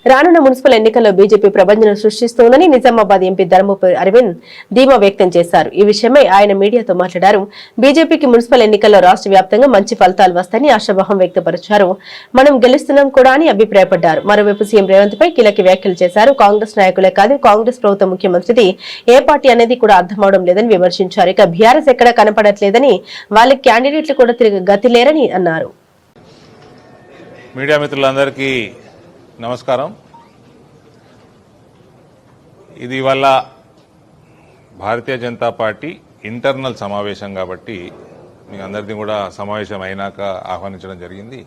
రానున్న మున్సిపల్ ఎన్నికల్లో బీజేపీ ప్రభంజనం సృష్టిస్తోందని నిజామాబాద్ ఎంపీ ధర్మపురి అరవింద్ ధీమా వ్యక్తం చేశారు. ఈ విషయమై ఆయన మీడియాతో మాట్లాడారు. బీజేపీకి మున్సిపల్ ఎన్నికల్లో రాష్ట్ర వ్యాప్తంగా మంచి ఫలితాలు వస్తాయని ఆశాభావం వ్యక్తపరిచారు. మనం గెలుస్తున్నాం కూడా అని అభిప్రాయపడ్డారు. మరోవైపు సీఎం రేవంత్ పై కీలక వ్యాఖ్యలు చేశారు. కాంగ్రెస్ నాయకులే కాదు, కాంగ్రెస్ ప్రభుత్వ ముఖ్యమంత్రిది ఏ పార్టీ అనేది కూడా అర్థమవడం లేదని విమర్శించారు. ఇక బీఆర్ఎస్ ఎక్కడా కనపడట్లేదని, వాళ్ళ క్యాండిడేట్లు కూడా తిరిగి గతి లేరని అన్నారు. మీడియా మిత్రులందరికీ నమస్కారం. ఇది వల్ల భారతీయ జనతా పార్టీ ఇంటర్నల్ సమావేశం కాబట్టి మీ అందరినీ కూడా సమావేశం అయినాక ఆహ్వానించడం జరిగింది.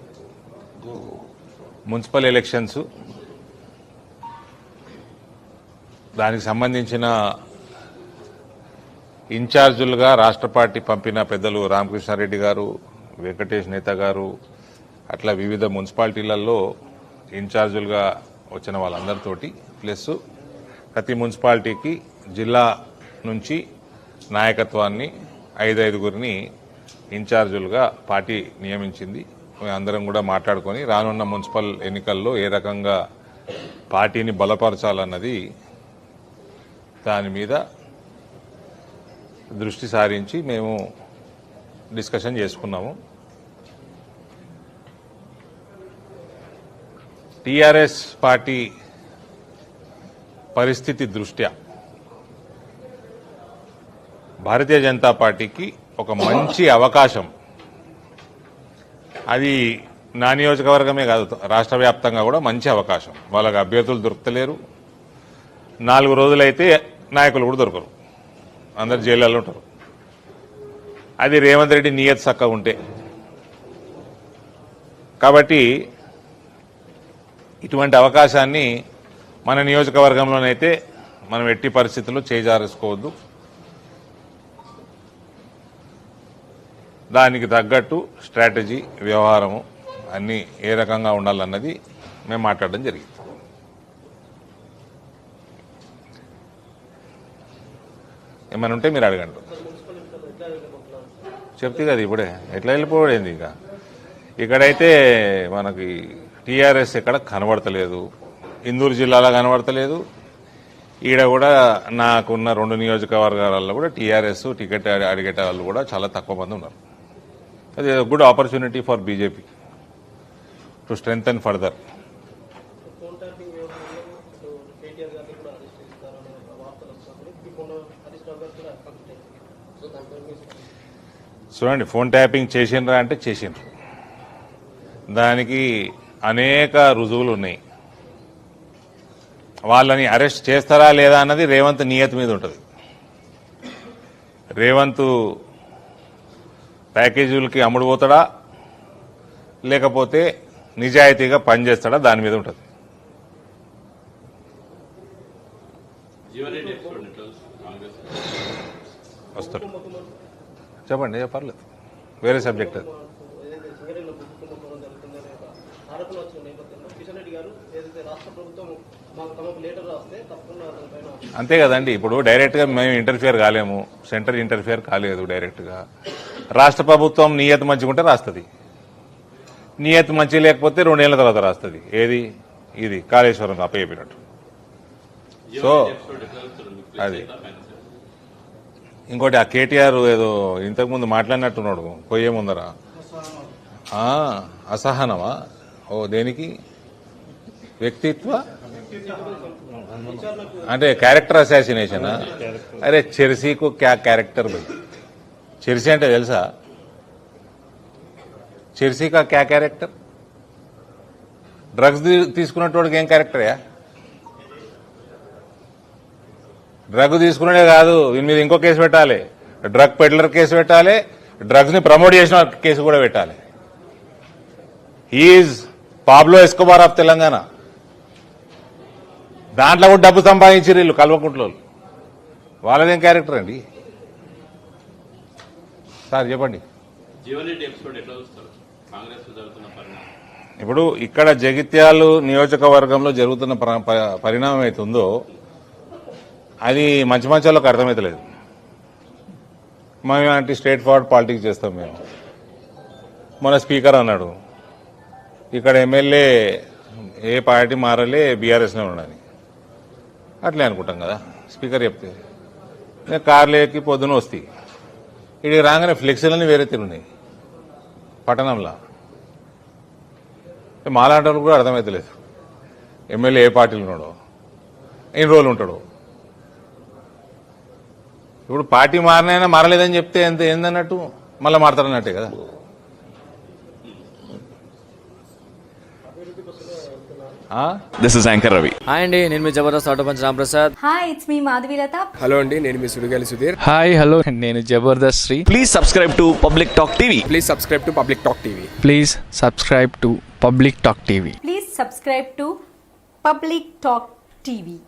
మున్సిపల్ ఎలక్షన్స్ దానికి సంబంధించిన ఇన్ఛార్జులుగా రాష్ట్ర పార్టీ పంపిన పెద్దలు రామకృష్ణారెడ్డి గారు, వెంకటేష్ నేత గారు, అట్లా వివిధ మున్సిపాలిటీలలో ఇన్ఛార్జులుగా వచ్చిన వాళ్ళందరితోటి ప్లస్ ప్రతి మున్సిపాలిటీకి జిల్లా నుంచి నాయకత్వాన్ని 5-5గురిని ఇన్ఛార్జులుగా పార్టీ నియమించింది. అందరం కూడా మాట్లాడుకొని రానున్న మున్సిపల్ ఎన్నికల్లో ఏ రకంగా పార్టీని బలపరచాలన్నది దాని మీద దృష్టి సారించి మేము డిస్కషన్ చేసుకున్నాము. టీఆర్ఎస్ పార్టీ పరిస్థితి దృష్ట్యా భారతీయ జనతా పార్టీకి ఒక మంచి అవకాశం, అది నా నియోజకవర్గమే కాదు రాష్ట్ర వ్యాప్తంగా కూడా మంచి అవకాశం. వాళ్ళకి అభ్యర్థులు దొరకలేరు, 4 రోజులైతే నాయకులు కూడా దొరకరు, అందరు జైళ్ళలో ఉంటారు. అది రేవంత్ రెడ్డి నియత్ చక్కగా ఉంటే. కాబట్టి ఇటువంటి అవకాశాన్ని మన నియోజకవర్గంలోనైతే మనం ఎట్టి పరిస్థితుల్లో చేజారేసుకోవద్దు. దానికి తగ్గట్టు స్ట్రాటజీ, వ్యవహారము అన్నీ ఏ రకంగా ఉండాలన్నది మేము మాట్లాడడం జరిగింది. ఏమైనా ఉంటే మీరు అడగండి. చెప్తే కదా ఇప్పుడే ఎట్లా వెళ్ళిపోవడేంది. ఇంకా ఇక్కడైతే మనకి టీఆర్ఎస్ ఎక్కడ కనబడతలేదు, ఇందూరు జిల్లాలో కనబడతలేదు. ఈడ కూడా నాకున్న 2 నియోజకవర్గాలలో కూడా టీఆర్ఎస్ టికెట్ అడిగేట వాళ్ళు కూడా చాలా తక్కువ మంది ఉన్నారు. అది good opportunity for BJP to strengthen further. చూడండి, ఫోన్ ట్యాపింగ్ చేసిండ్రా అంటే చేసిండ్రు, దానికి అనేక రుజువులు ఉన్నాయి. వాళ్ళని అరెస్ట్ చేస్తారా లేదా అన్నది రేవంత్ నియత్ మీద ఉంటుంది. రేవంత్ ప్యాకేజీలకి అమ్ముడు పోతాడా లేకపోతే నిజాయితీగా పనిచేస్తాడా దాని మీద ఉంటుంది. వస్తాడు, చెప్పండి, పర్లేదు, వేరే సబ్జెక్ట్ అది. అంతే కదండి. ఇప్పుడు డైరెక్ట్గా మేము ఇంటర్ఫియర్ కాలేము, సెంటర్ ఇంటర్ఫియర్ కాలేదు డైరెక్ట్గా. రాష్ట్ర ప్రభుత్వం నియత్ మంచిగుంటే రాస్తుంది, నియత్ మంచి లేకపోతే 2 ఏళ్ల తర్వాత రాస్తుంది. ఏది ఇది కాళేశ్వరం అప్పయ్యపినట్టు. సో అది ఇంకోటి, ఆ కేటీఆర్ ఏదో ఇంతకుముందు మాట్లాడినట్టున్నాడు పోయే ముందర, అసహనమా? ఓ దేనికి? వ్యక్తిత్వ అంటే క్యారెక్టర్ అసాసినేషనా? అరే చెర్సీకు క్యా క్యారెక్టర్ భయ్. చెర్సీ అంటే తెలుసా? చెర్సీకా క్యా క్యారెక్టర్? డ్రగ్స్ తీసుకున్నట్టుడికి ఏం క్యారెక్టర్యా? డ్రగ్ తీసుకునే కాదు, దీని మీద ఇంకో కేసు పెట్టాలి, డ్రగ్ పెడ్లర్ కేసు పెట్టాలి, డ్రగ్స్ ని ప్రమోట్ చేసిన కేసు కూడా పెట్టాలి. He is Pablo Escobar of Telangana. దాంట్లో కూడా డబ్బు సంపాదించారు వీళ్ళు కల్వకుంట్లో. వాళ్ళదేం క్యారెక్టర్ అండి సార్? చెప్పండి. ఇప్పుడు ఇక్కడ జగిత్యాలు నియోజకవర్గంలో జరుగుతున్న పరిణామం అవుతుందో అది మంచి వాళ్ళకి అర్థమవుతలేదు. మేము అంటే స్ట్రేట్ ఫార్వర్డ్ పాలిటిక్స్ చేస్తాం మేము. మన స్పీకర్ అన్నాడు, ఇక్కడ ఎమ్మెల్యే ఏ పార్టీ మారలే బీఆర్ఎస్లో ఉండని అట్లే అనుకుంటాం కదా స్పీకర్ చెప్తే. నేను కార్లు ఎక్కి పొద్దున వస్తాయి, ఇక్కడికి రాగానే ఫ్లెక్సీలన్నీ వేరే తిరుగున్నాయి పట్టణంలో. మాలాంటి వాళ్ళకి కూడా అర్థమవుతలేదు ఎమ్మెల్యే ఏ పార్టీలు ఉన్నాడో, ఎన్ని రోజులు ఉంటాడు. ఇప్పుడు పార్టీ మారినైనా మారలేదని చెప్తే ఎంత ఏందన్నట్టు, మళ్ళీ మారతారన్నట్టే కదా. This is anchor Ravi. Hi అండి, నేను మీ Jabardasth auto punch Ramprasad. Hi it's మీ మాధవీలత. హలో అండి, నేను మీ సుడిగాలి సుధీర్. హాయ్ హలో నేను Jabardasth Sri. Please subscribe to Public Talk TV. Please subscribe to Public Talk TV. Please subscribe to Public Talk TV. Please subscribe to Public Talk TV.